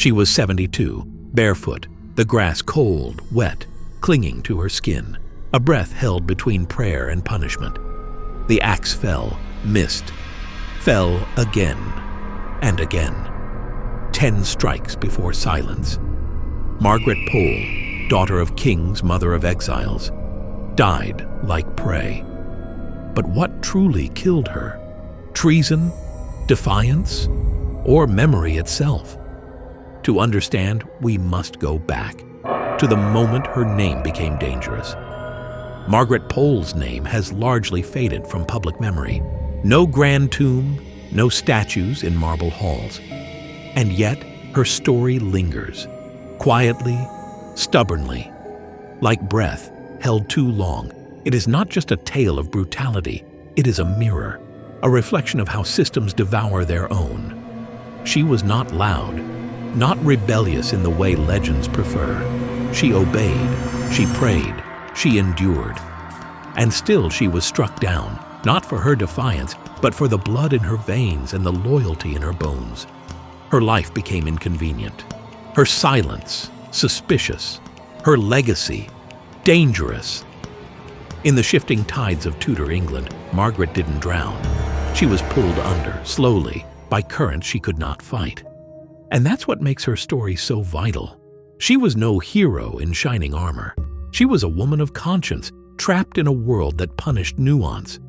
She was 72, barefoot, the grass cold, wet, clinging to her skin, a breath held between prayer and punishment. The axe fell, missed, fell again and again. 10 strikes before silence. Margaret Pole, daughter of kings, mother of exiles, died like prey. But what truly killed her? Treason, defiance, or memory itself? To understand, we must go back to the moment her name became dangerous. Margaret Pole's name has largely faded from public memory. No grand tomb, no statues in marble halls. And yet, her story lingers, quietly, stubbornly, like breath held too long. It is not just a tale of brutality, it is a mirror, a reflection of how systems devour their own. She was not loud, not rebellious in the way legends prefer. She obeyed, she prayed, she endured. And still she was struck down, not for her defiance, but for the blood in her veins and the loyalty in her bones. Her life became inconvenient. Her silence, suspicious. Her legacy, dangerous. In the shifting tides of Tudor England, Margaret didn't drown. She was pulled under, slowly, by currents she could not fight. And that's what makes her story so vital. She was no hero in shining armor. She was a woman of conscience, trapped in a world that punished nuance.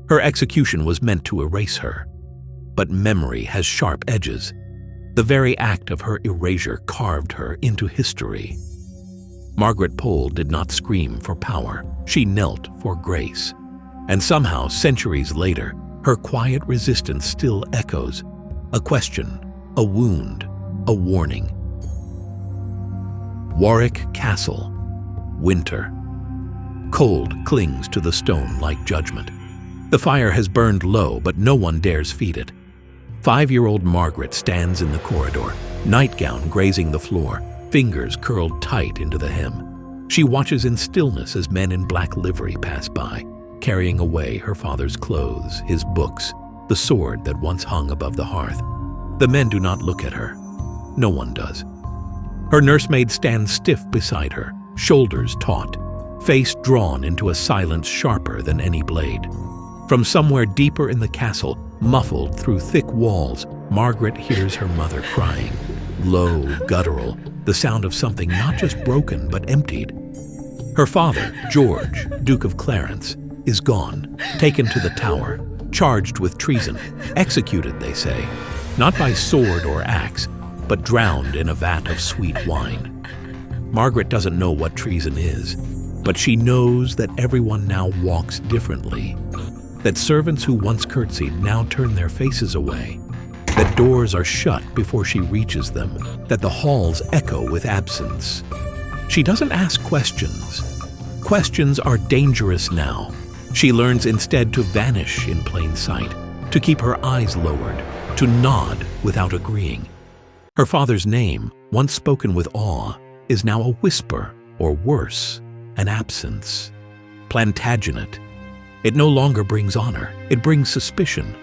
Her execution was meant to erase her. But memory has sharp edges. The very act of her erasure carved her into history. Margaret Pole did not scream for power. She knelt for grace. And somehow, centuries later, her quiet resistance still echoes. A question, a wound, a warning. Warwick Castle. Winter. Cold clings to the stone like judgment. The fire has burned low, but no one dares feed it. 5-year-old Margaret stands in the corridor, nightgown grazing the floor, fingers curled tight into the hem. She watches in stillness as men in black livery pass by, carrying away her father's clothes, his books, the sword that once hung above the hearth. The men do not look at her. No one does. Her nursemaid stands stiff beside her, shoulders taut, face drawn into a silence sharper than any blade. From somewhere deeper in the castle, muffled through thick walls, Margaret hears her mother crying. Low, guttural, the sound of something not just broken but emptied. Her father, George, Duke of Clarence, is gone, taken to the Tower, charged with treason, executed, they say, not by sword or axe, but drowned in a vat of sweet wine. Margaret doesn't know what treason is, but she knows that everyone now walks differently, that servants who once curtsied now turn their faces away, that doors are shut before she reaches them, that the halls echo with absence. She doesn't ask questions. Questions are dangerous now. She learns instead to vanish in plain sight, to keep her eyes lowered, to nod without agreeing. Her father's name, once spoken with awe, is now a whisper, or worse, an absence. Plantagenet. It no longer brings honor, it brings suspicion.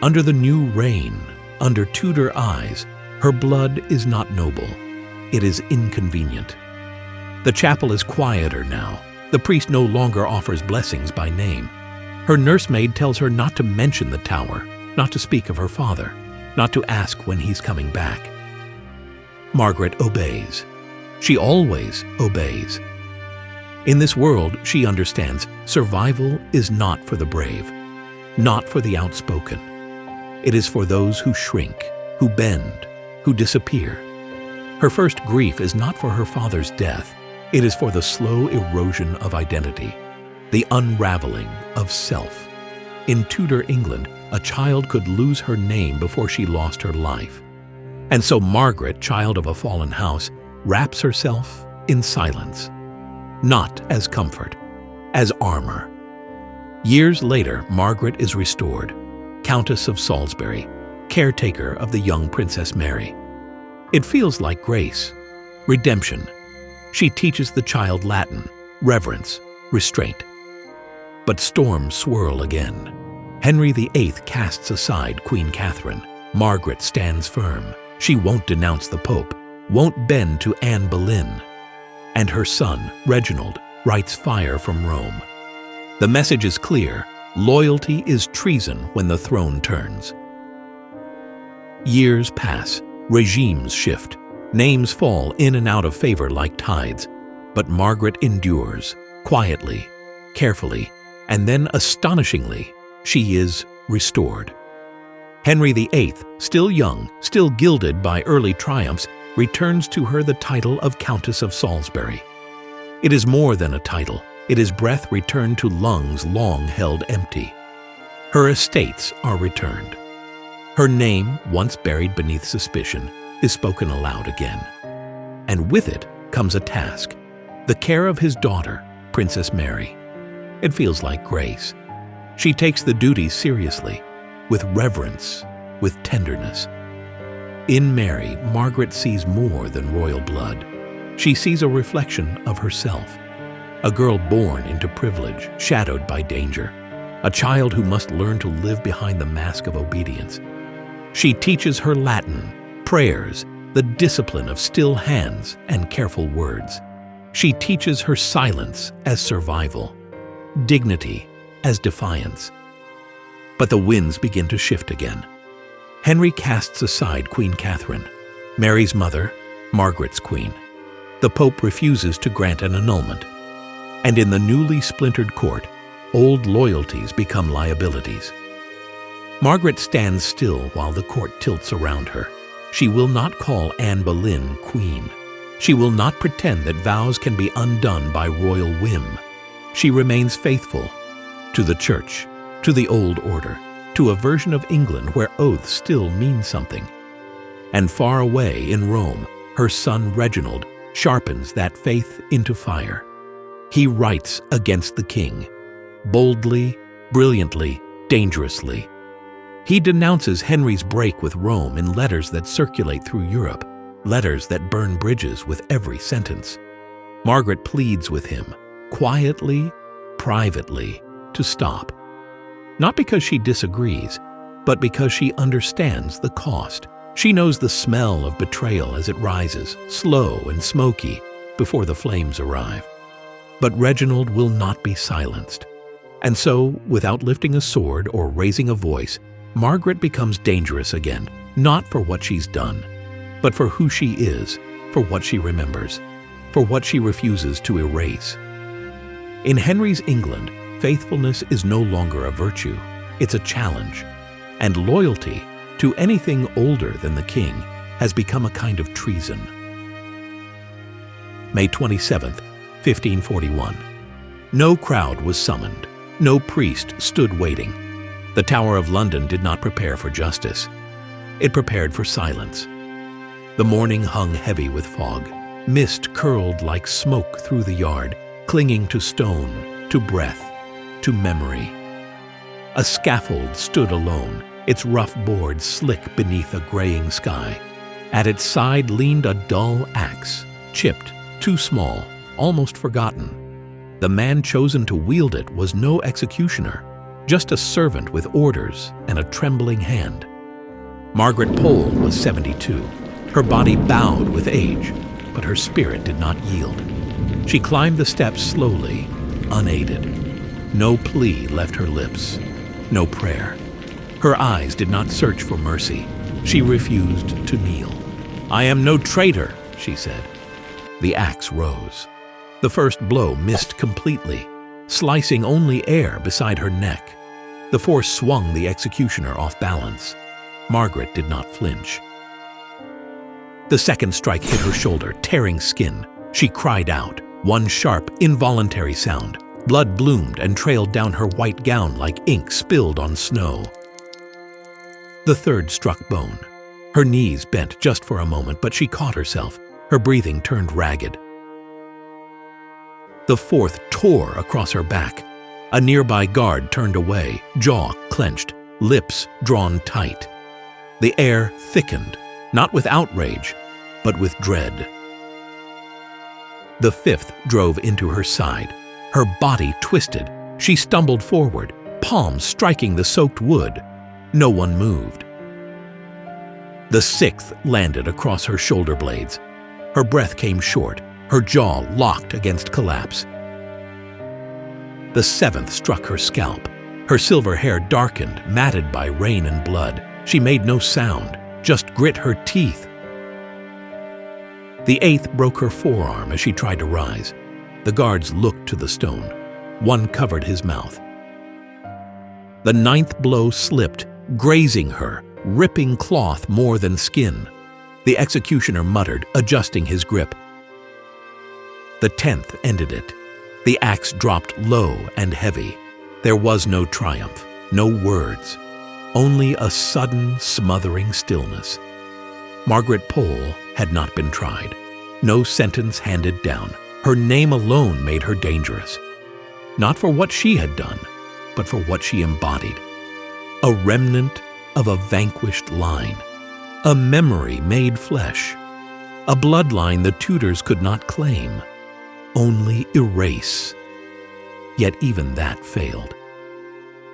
Under the new reign, under Tudor eyes, her blood is not noble. It is inconvenient. The chapel is quieter now. The priest no longer offers blessings by name. Her nursemaid tells her not to mention the Tower, not to speak of her father, not to ask when he's coming back. Margaret obeys. She always obeys. In this world, she understands, survival is not for the brave, not for the outspoken. It is for those who shrink, who bend, who disappear. Her first grief is not for her father's death. It is for the slow erosion of identity, the unraveling of self. In Tudor England, a child could lose her name before she lost her life. And so Margaret, child of a fallen house, wraps herself in silence, not as comfort, as armor. Years later, Margaret is restored, Countess of Salisbury, caretaker of the young Princess Mary. It feels like grace, redemption. She teaches the child Latin, reverence, restraint. But storms swirl again. Henry VIII casts aside Queen Catherine. Margaret stands firm. She won't denounce the Pope, won't bend to Anne Boleyn. And her son, Reginald, writes fire from Rome. The message is clear: loyalty is treason when the throne turns. Years pass, regimes shift, names fall in and out of favor like tides, but Margaret endures, quietly, carefully, and then astonishingly, she is restored. Henry VIII, still young, still gilded by early triumphs, returns to her the title of Countess of Salisbury. It is more than a title. It is breath returned to lungs long held empty. Her estates are returned. Her name, once buried beneath suspicion, is spoken aloud again. And with it comes a task: the care of his daughter, Princess Mary. It feels like grace. She takes the duty seriously, with reverence, with tenderness. In Mary, Margaret sees more than royal blood. She sees a reflection of herself. A girl born into privilege, shadowed by danger. A child who must learn to live behind the mask of obedience. She teaches her Latin, prayers, the discipline of still hands and careful words. She teaches her silence as survival, dignity as defiance. But the winds begin to shift again. Henry casts aside Queen Catherine, Mary's mother, Margaret's queen. The Pope refuses to grant an annulment. And in the newly splintered court, old loyalties become liabilities. Margaret stands still while the court tilts around her. She will not call Anne Boleyn queen. She will not pretend that vows can be undone by royal whim. She remains faithful to the church, to the old order, to a version of England where oaths still mean something. And far away in Rome, her son Reginald sharpens that faith into fire. He writes against the king, boldly, brilliantly, dangerously. He denounces Henry's break with Rome in letters that circulate through Europe, letters that burn bridges with every sentence. Margaret pleads with him, quietly, privately, to stop. Not because she disagrees, but because she understands the cost. She knows the smell of betrayal as it rises, slow and smoky, before the flames arrive. But Reginald will not be silenced. And so, without lifting a sword or raising a voice, Margaret becomes dangerous again, not for what she's done, but for who she is, for what she remembers, for what she refuses to erase. In Henry's England, faithfulness is no longer a virtue, it's a challenge. And loyalty to anything older than the king has become a kind of treason. May 27th, 1541. No crowd was summoned. No priest stood waiting. The Tower of London did not prepare for justice. It prepared for silence. The morning hung heavy with fog. Mist curled like smoke through the yard, clinging to stone, to breath, to memory. A scaffold stood alone, its rough boards slick beneath a graying sky. At its side leaned a dull axe, chipped, too small, almost forgotten. The man chosen to wield it was no executioner, just a servant with orders and a trembling hand. Margaret Pole was 72. Her body bowed with age, but her spirit did not yield. She climbed the steps slowly, unaided. No plea left her lips, no prayer. Her eyes did not search for mercy. She refused to kneel. "I am no traitor," she said. The axe rose. The first blow missed completely, slicing only air beside her neck. The force swung the executioner off balance. Margaret did not flinch. The second strike hit her shoulder, tearing skin. She cried out, one sharp, involuntary sound. Blood bloomed and trailed down her white gown like ink spilled on snow. The third struck bone. Her knees bent just for a moment, but she caught herself. Her breathing turned ragged. The fourth tore across her back. A nearby guard turned away, jaw clenched, lips drawn tight. The air thickened, not with outrage, but with dread. The fifth drove into her side. Her body twisted. She stumbled forward, palms striking the soaked wood. No one moved. The sixth landed across her shoulder blades. Her breath came short, her jaw locked against collapse. The seventh struck her scalp. Her silver hair darkened, matted by rain and blood. She made no sound, just grit her teeth. The eighth broke her forearm as she tried to rise. The guards looked to the stone. One covered his mouth. The ninth blow slipped, grazing her, ripping cloth more than skin. The executioner muttered, adjusting his grip. The 10th ended it. The axe dropped low and heavy. There was no triumph, no words, only a sudden, smothering stillness. Margaret Pole had not been tried. No sentence handed down. Her name alone made her dangerous. Not for what she had done, but for what she embodied. A remnant of a vanquished line. A memory made flesh. A bloodline the Tudors could not claim, only erase. Yet even that failed.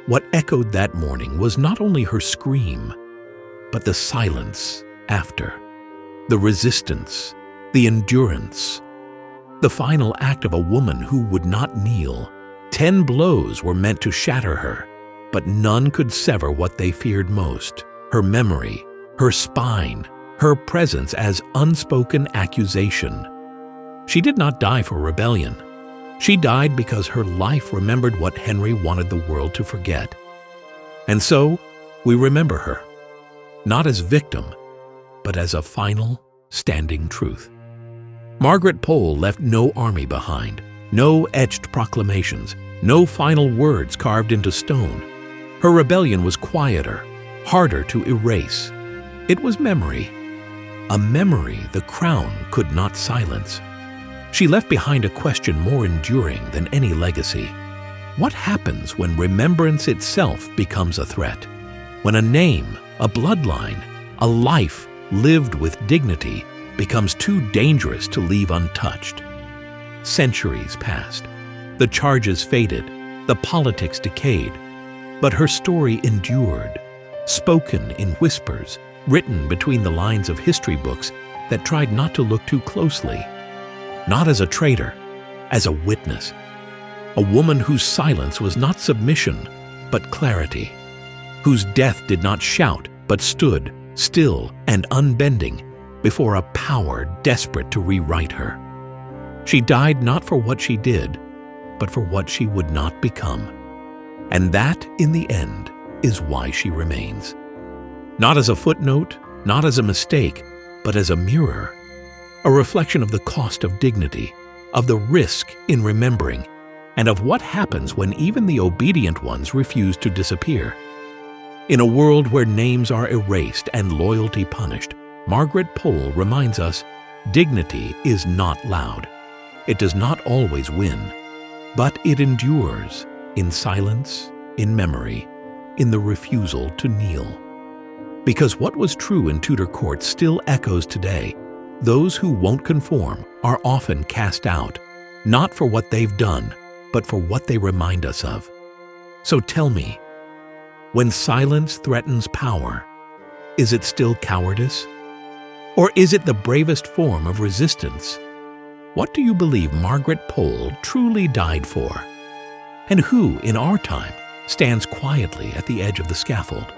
What echoed that morning was not only her scream, but the silence after, the resistance, the endurance, the final act of a woman who would not kneel. 10 blows were meant to shatter her, but none could sever what they feared most: her memory, her spine, her presence as unspoken accusation. She did not die for rebellion. She died because her life remembered what Henry wanted the world to forget. And so, we remember her, not as victim, but as a final, standing truth. Margaret Pole left no army behind, no etched proclamations, no final words carved into stone. Her rebellion was quieter, harder to erase. It was memory, a memory the crown could not silence. She left behind a question more enduring than any legacy. What happens when remembrance itself becomes a threat? When a name, a bloodline, a life lived with dignity becomes too dangerous to leave untouched? Centuries passed. The charges faded. The politics decayed. But her story endured, spoken in whispers, written between the lines of history books that tried not to look too closely. Not as a traitor, as a witness. A woman whose silence was not submission, but clarity. Whose death did not shout, but stood, still and unbending, before a power desperate to rewrite her. She died not for what she did, but for what she would not become. And that, in the end, is why she remains. Not as a footnote, not as a mistake, but as a mirror. A reflection of the cost of dignity, of the risk in remembering, and of what happens when even the obedient ones refuse to disappear. In a world where names are erased and loyalty punished, Margaret Pole reminds us dignity is not loud. It does not always win, but it endures in silence, in memory, in the refusal to kneel. Because what was true in Tudor court still echoes today. Those who won't conform are often cast out, not for what they've done, but for what they remind us of. So tell me, when silence threatens power, is it still cowardice? Or is it the bravest form of resistance? What do you believe Margaret Pole truly died for? And who, in our time, stands quietly at the edge of the scaffold?